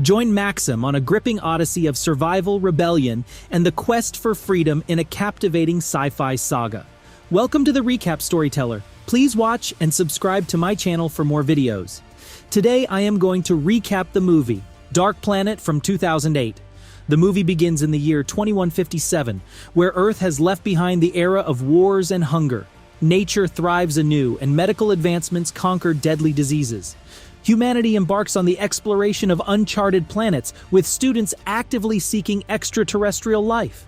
Join Maxim on a gripping odyssey of survival, rebellion, and the quest for freedom in a captivating sci-fi saga. Welcome to the Recap Storyteller. Please watch and subscribe to my channel for more videos. Today I am going to recap the movie, Dark Planet from 2008. The movie begins in the year 2157, where Earth has left behind the era of wars and hunger. Nature thrives anew, and medical advancements conquer deadly diseases. Humanity embarks on the exploration of uncharted planets, with students actively seeking extraterrestrial life.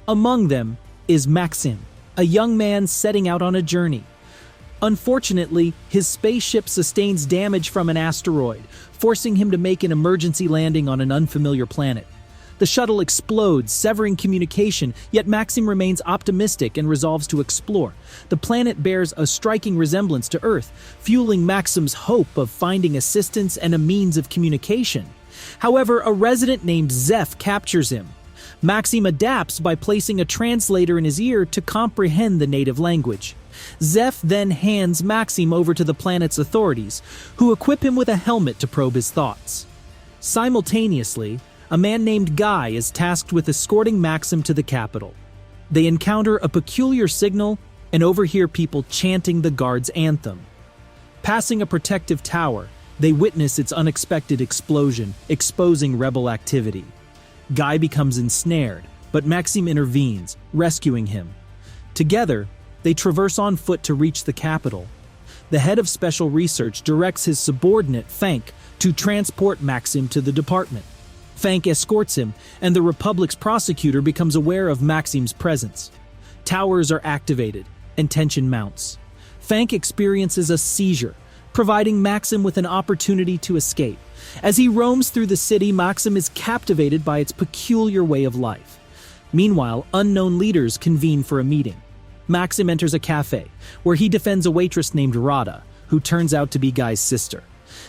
Among them is Maxim, a young man setting out on a journey. Unfortunately, his spaceship sustains damage from an asteroid, forcing him to make an emergency landing on an unfamiliar planet. The shuttle explodes, severing communication, yet Maxim remains optimistic and resolves to explore. The planet bears a striking resemblance to Earth, fueling Maxim's hope of finding assistance and a means of communication. However, a resident named Zeph captures him. Maxim adapts by placing a translator in his ear to comprehend the native language. Zeph then hands Maxim over to the planet's authorities, who equip him with a helmet to probe his thoughts. Simultaneously, a man named Guy is tasked with escorting Maxim to the capital. They encounter a peculiar signal and overhear people chanting the guard's anthem. Passing a protective tower, they witness its unexpected explosion, exposing rebel activity. Guy becomes ensnared, but Maxim intervenes, rescuing him. Together, they traverse on foot to reach the capital. The head of special research directs his subordinate, Fank, to transport Maxim to the department. Fank escorts him, and the Republic's prosecutor becomes aware of Maxim's presence. Towers are activated, and tension mounts. Fank experiences a seizure, providing Maxim with an opportunity to escape. As he roams through the city, Maxim is captivated by its peculiar way of life. Meanwhile, unknown leaders convene for a meeting. Maxim enters a cafe, where he defends a waitress named Rada, who turns out to be Guy's sister.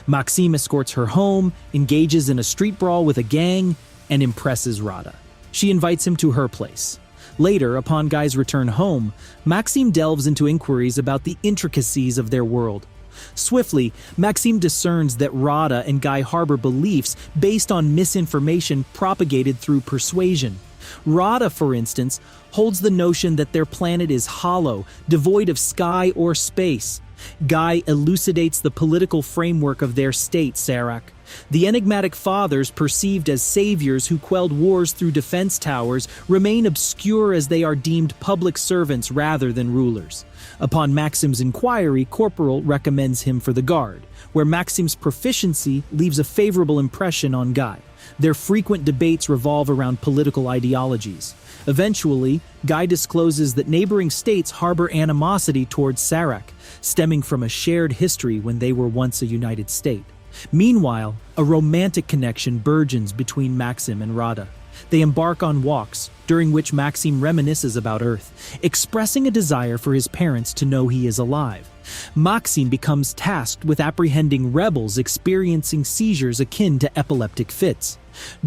Maxim escorts her home, engages in a street brawl with a gang, and impresses Rada. She invites him to her place. Later, upon Guy's return home, Maxim delves into inquiries about the intricacies of their world. Swiftly, Maxim discerns that Rada and Guy harbor beliefs based on misinformation propagated through persuasion. Rada, for instance, holds the notion that their planet is hollow, devoid of sky or space. Guy elucidates the political framework of their state, Sarak. The enigmatic fathers, perceived as saviors who quelled wars through defense towers, remain obscure as they are deemed public servants rather than rulers. Upon Maxim's inquiry, Corporal recommends him for the guard, where Maxim's proficiency leaves a favorable impression on Guy. Their frequent debates revolve around political ideologies. Eventually, Guy discloses that neighboring states harbor animosity towards Sarak, stemming from a shared history when they were once a united state. Meanwhile, a romantic connection burgeons between Maxim and Rada. They embark on walks, during which Maxim reminisces about Earth, expressing a desire for his parents to know he is alive. Maxim becomes tasked with apprehending rebels experiencing seizures akin to epileptic fits.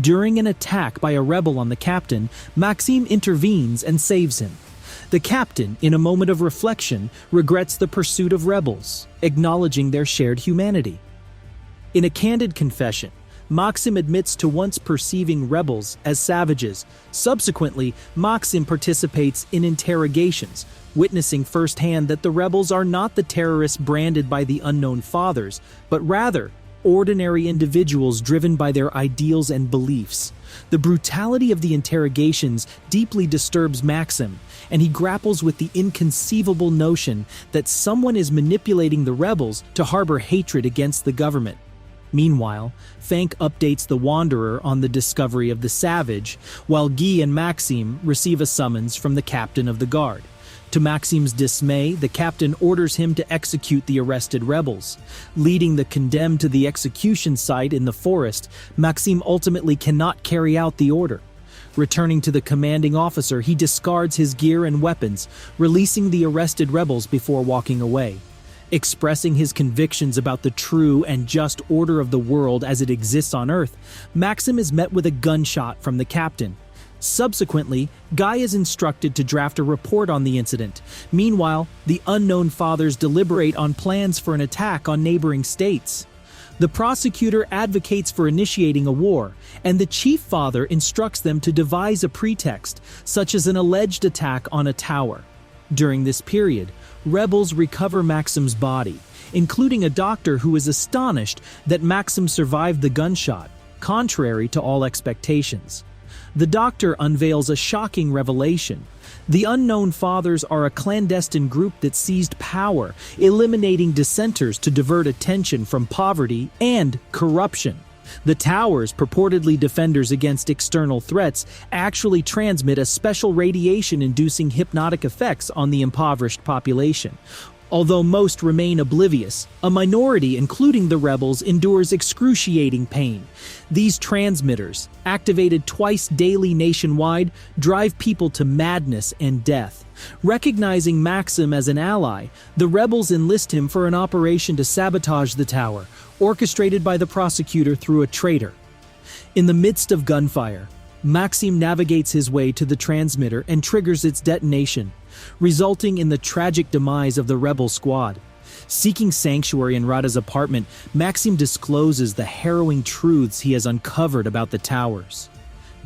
During an attack by a rebel on the captain, Maxim intervenes and saves him. The captain, in a moment of reflection, regrets the pursuit of rebels, acknowledging their shared humanity. In a candid confession, Maxim admits to once perceiving rebels as savages. Subsequently, Maxim participates in interrogations, witnessing firsthand that the rebels are not the terrorists branded by the unknown fathers, but rather ordinary individuals driven by their ideals and beliefs. The brutality of the interrogations deeply disturbs Maxim, and he grapples with the inconceivable notion that someone is manipulating the rebels to harbor hatred against the government. Meanwhile, Fank updates the Wanderer on the discovery of the Savage, while Guy and Maxim receive a summons from the captain of the guard. To Maxim's dismay, the captain orders him to execute the arrested rebels. Leading the condemned to the execution site in the forest, Maxim ultimately cannot carry out the order. Returning to the commanding officer, he discards his gear and weapons, releasing the arrested rebels before walking away. Expressing his convictions about the true and just order of the world as it exists on Earth, Maxim is met with a gunshot from the captain. Subsequently, Guy is instructed to draft a report on the incident. Meanwhile, the unknown fathers deliberate on plans for an attack on neighboring states. The prosecutor advocates for initiating a war, and the chief father instructs them to devise a pretext, such as an alleged attack on a tower. During this period, rebels recover Maxim's body, including a doctor who is astonished that Maxim survived the gunshot, contrary to all expectations. The doctor unveils a shocking revelation. The Unknown Fathers are a clandestine group that seized power, eliminating dissenters to divert attention from poverty and corruption. The towers, purportedly defenders against external threats, actually transmit a special radiation-inducing hypnotic effects on the impoverished population. Although most remain oblivious, a minority, including the rebels, endures excruciating pain. These transmitters, activated twice daily nationwide, drive people to madness and death. Recognizing Maxim as an ally, the rebels enlist him for an operation to sabotage the tower, orchestrated by the prosecutor through a traitor. In the midst of gunfire, Maxim navigates his way to the transmitter and triggers its detonation, resulting in the tragic demise of the rebel squad. Seeking sanctuary in Rada's apartment, Maxim discloses the harrowing truths he has uncovered about the towers.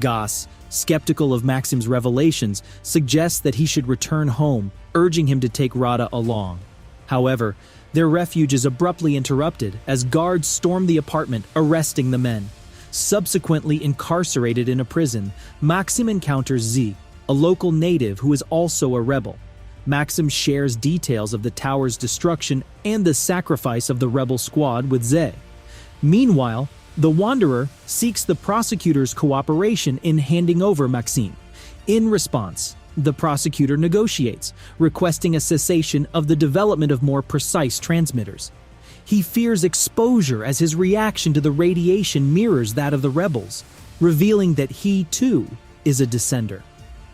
Goss, skeptical of Maxim's revelations, suggests that he should return home, urging him to take Rada along. However, their refuge is abruptly interrupted as guards storm the apartment, arresting the men. Subsequently incarcerated in a prison, Maxim encounters Z, a local native who is also a rebel. Maxim shares details of the tower's destruction and the sacrifice of the rebel squad with Z. Meanwhile, the Wanderer seeks the prosecutor's cooperation in handing over Maxim. In response, the prosecutor negotiates, requesting a cessation of the development of more precise transmitters. He fears exposure as his reaction to the radiation mirrors that of the rebels, revealing that he, too, is a dissenter.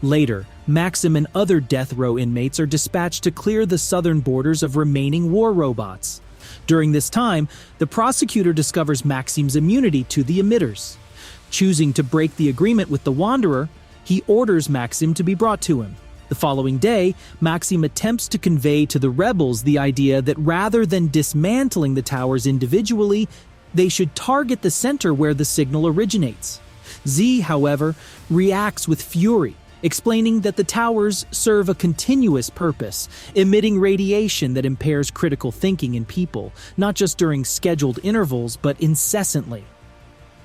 Later, Maxim and other death row inmates are dispatched to clear the southern borders of remaining war robots. During this time, the prosecutor discovers Maxim's immunity to the emitters. Choosing to break the agreement with the Wanderer, he orders Maxim to be brought to him. The following day, Maxim attempts to convey to the rebels the idea that rather than dismantling the towers individually, they should target the center where the signal originates. Z, however, reacts with fury, explaining that the towers serve a continuous purpose, emitting radiation that impairs critical thinking in people, not just during scheduled intervals, but incessantly.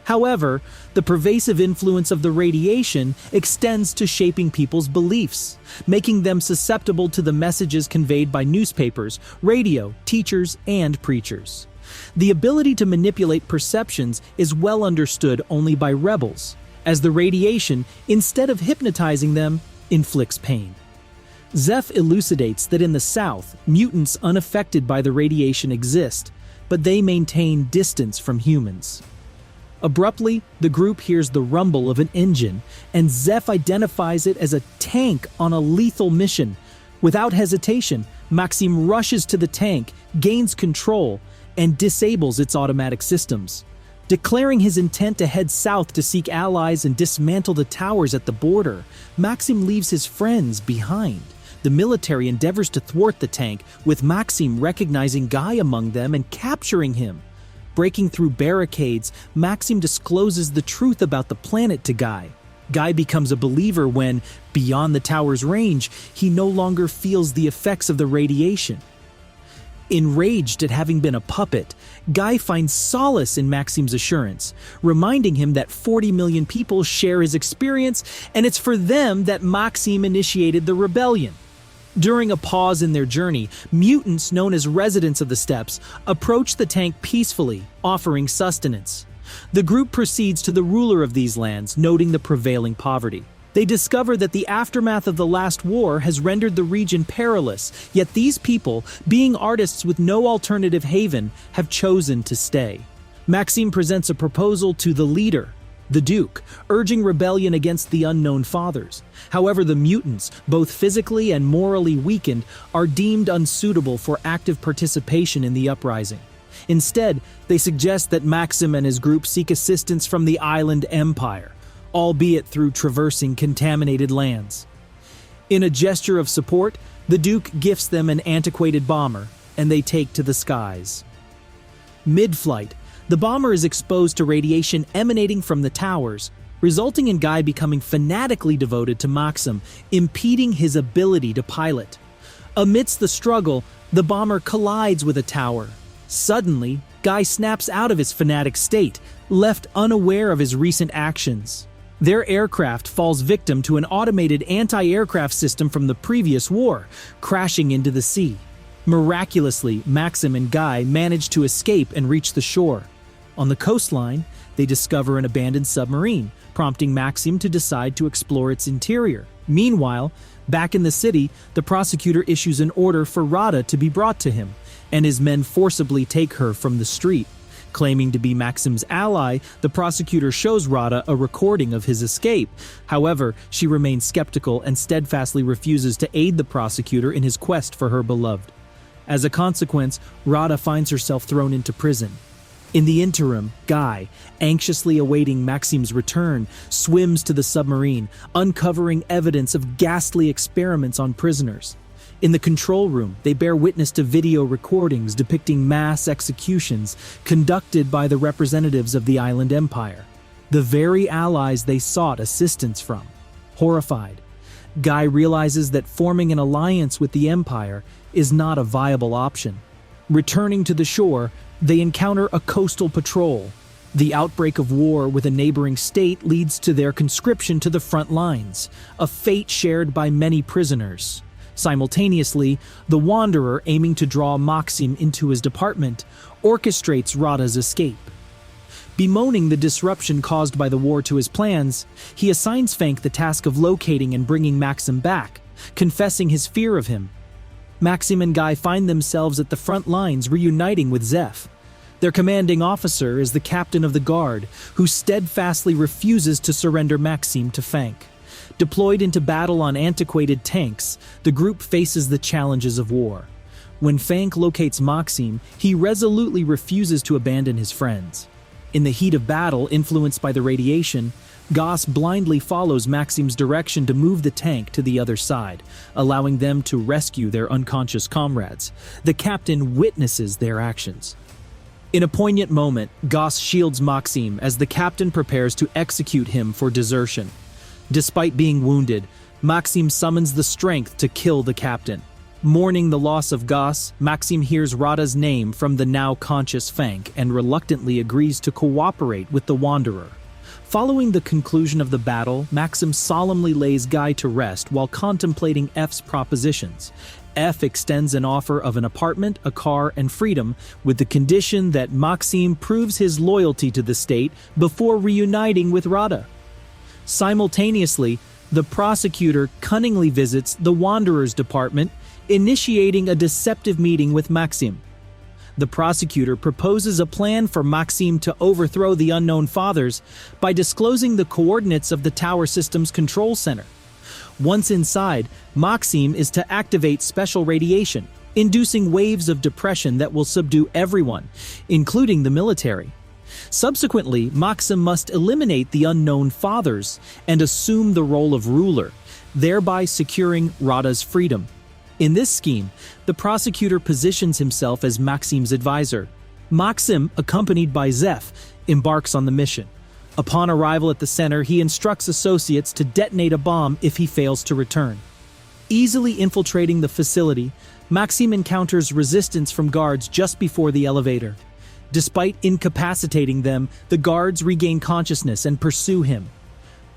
However, the pervasive influence of the radiation extends to shaping people's beliefs, making them susceptible to the messages conveyed by newspapers, radio, teachers, and preachers. The ability to manipulate perceptions is well understood only by rebels, as the radiation, instead of hypnotizing them, inflicts pain. Zeph elucidates that in the South, mutants unaffected by the radiation exist, but they maintain distance from humans. Abruptly, the group hears the rumble of an engine, and Zeph identifies it as a tank on a lethal mission. Without hesitation, Maxim rushes to the tank, gains control, and disables its automatic systems. Declaring his intent to head south to seek allies and dismantle the towers at the border, Maxim leaves his friends behind. The military endeavors to thwart the tank, with Maxim recognizing Guy among them and capturing him. Breaking through barricades, Maxim discloses the truth about the planet to Guy. Guy becomes a believer when, beyond the tower's range, he no longer feels the effects of the radiation. Enraged at having been a puppet, Guy finds solace in Maxim's assurance, reminding him that 40 million people share his experience, and it's for them that Maxim initiated the rebellion. During a pause in their journey, mutants known as residents of the steppes approach the tank peacefully, offering sustenance. The group proceeds to the ruler of these lands, noting the prevailing poverty. They discover that the aftermath of the last war has rendered the region perilous, yet these people, being artists with no alternative haven, have chosen to stay. Maxim presents a proposal to the leader, the Duke, urging rebellion against the Unknown Fathers. However, the mutants, both physically and morally weakened, are deemed unsuitable for active participation in the uprising. Instead, they suggest that Maxim and his group seek assistance from the island empire, albeit through traversing contaminated lands. In a gesture of support, the Duke gifts them an antiquated bomber, and they take to the skies. Mid-flight, The bomber is exposed to radiation emanating from the towers, resulting in Guy becoming fanatically devoted to Maxim, impeding his ability to pilot. Amidst the struggle, the bomber collides with a tower. Suddenly, Guy snaps out of his fanatic state, left unaware of his recent actions. Their aircraft falls victim to an automated anti-aircraft system from the previous war, crashing into the sea. Miraculously, Maxim and Guy manage to escape and reach the shore. On the coastline, they discover an abandoned submarine, prompting Maxim to decide to explore its interior. Meanwhile, back in the city, the prosecutor issues an order for Rada to be brought to him, and his men forcibly take her from the street. Claiming to be Maxim's ally, the prosecutor shows Rada a recording of his escape. However, she remains skeptical and steadfastly refuses to aid the prosecutor in his quest for her beloved. As a consequence, Rada finds herself thrown into prison. In the interim, Guy, anxiously awaiting Maxim's return, swims to the submarine, uncovering evidence of ghastly experiments on prisoners. In the control room, they bear witness to video recordings depicting mass executions conducted by the representatives of the island empire, the very allies they sought assistance from. Horrified, Guy realizes that forming an alliance with the empire is not a viable option. Returning to the shore, they encounter a coastal patrol. The outbreak of war with a neighboring state leads to their conscription to the front lines, a fate shared by many prisoners. Simultaneously, the Wanderer, aiming to draw Maxim into his department, orchestrates Rada's escape. Bemoaning the disruption caused by the war to his plans, he assigns Fank the task of locating and bringing Maxim back, confessing his fear of him. Maxim and Guy find themselves at the front lines reuniting with Zeph. Their commanding officer is the captain of the guard, who steadfastly refuses to surrender Maxim to Fank. Deployed into battle on antiquated tanks, the group faces the challenges of war. When Fank locates Maxim, he resolutely refuses to abandon his friends. In the heat of battle, influenced by the radiation, Goss blindly follows Maxim's direction to move the tank to the other side, allowing them to rescue their unconscious comrades. The captain witnesses their actions. In a poignant moment, Goss shields Maxim as the captain prepares to execute him for desertion. Despite being wounded, Maxim summons the strength to kill the captain. Mourning the loss of Goss, Maxim hears Rada's name from the now conscious Fank and reluctantly agrees to cooperate with the Wanderer. Following the conclusion of the battle, Maxim solemnly lays Guy to rest while contemplating F's propositions. F extends an offer of an apartment, a car, and freedom, with the condition that Maxim proves his loyalty to the state before reuniting with Rada. Simultaneously, the prosecutor cunningly visits the Wanderer's department, initiating a deceptive meeting with Maxim. The prosecutor proposes a plan for Maxim to overthrow the Unknown Fathers by disclosing the coordinates of the tower system's control center. Once inside, Maxim is to activate special radiation, inducing waves of depression that will subdue everyone, including the military. Subsequently, Maxim must eliminate the Unknown Fathers and assume the role of ruler, thereby securing Rada's freedom. In this scheme, the prosecutor positions himself as Maxim's advisor. Maxim, accompanied by Zeph, embarks on the mission. Upon arrival at the center, he instructs associates to detonate a bomb if he fails to return. Easily infiltrating the facility, Maxim encounters resistance from guards just before the elevator. Despite incapacitating them, the guards regain consciousness and pursue him.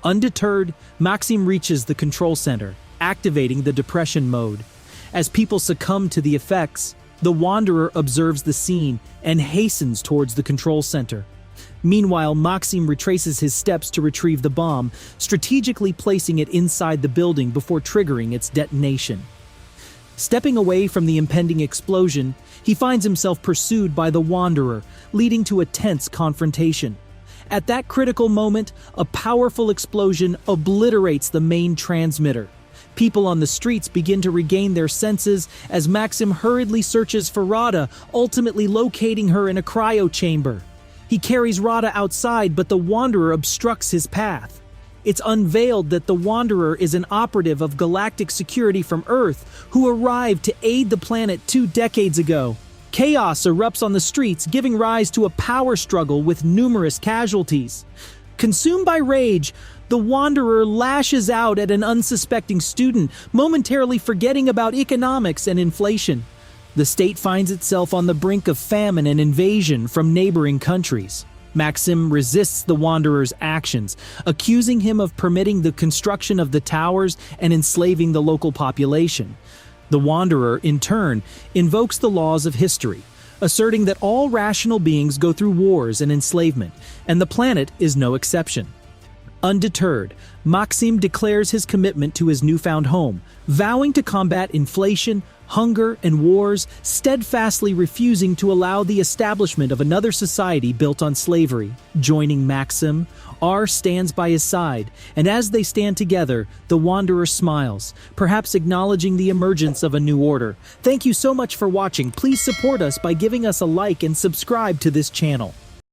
Undeterred, Maxim reaches the control center, activating the depression mode. As people succumb to the effects, the Wanderer observes the scene and hastens towards the control center. Meanwhile, Maxim retraces his steps to retrieve the bomb, strategically placing it inside the building before triggering its detonation. Stepping away from the impending explosion, he finds himself pursued by the Wanderer, leading to a tense confrontation. At that critical moment, a powerful explosion obliterates the main transmitter. People on the streets begin to regain their senses as Maxim hurriedly searches for Rada, ultimately locating her in a cryo chamber. He carries Rada outside, but the Wanderer obstructs his path. It's unveiled that the Wanderer is an operative of galactic security from Earth who arrived to aid the planet 2 decades ago. Chaos erupts on the streets, giving rise to a power struggle with numerous casualties. Consumed by rage, the Wanderer lashes out at an unsuspecting student, momentarily forgetting about economics and inflation. The state finds itself on the brink of famine and invasion from neighboring countries. Maxim resists the Wanderer's actions, accusing him of permitting the construction of the towers and enslaving the local population. The Wanderer, in turn, invokes the laws of history, asserting that all rational beings go through wars and enslavement, and the planet is no exception. Undeterred, Maxim declares his commitment to his newfound home, vowing to combat inflation, hunger, and wars, steadfastly refusing to allow the establishment of another society built on slavery. Joining Maxim, R stands by his side, and as they stand together, the Wanderer smiles, perhaps acknowledging the emergence of a new order. Thank you so much for watching. Please support us by giving us a like and subscribe to this channel.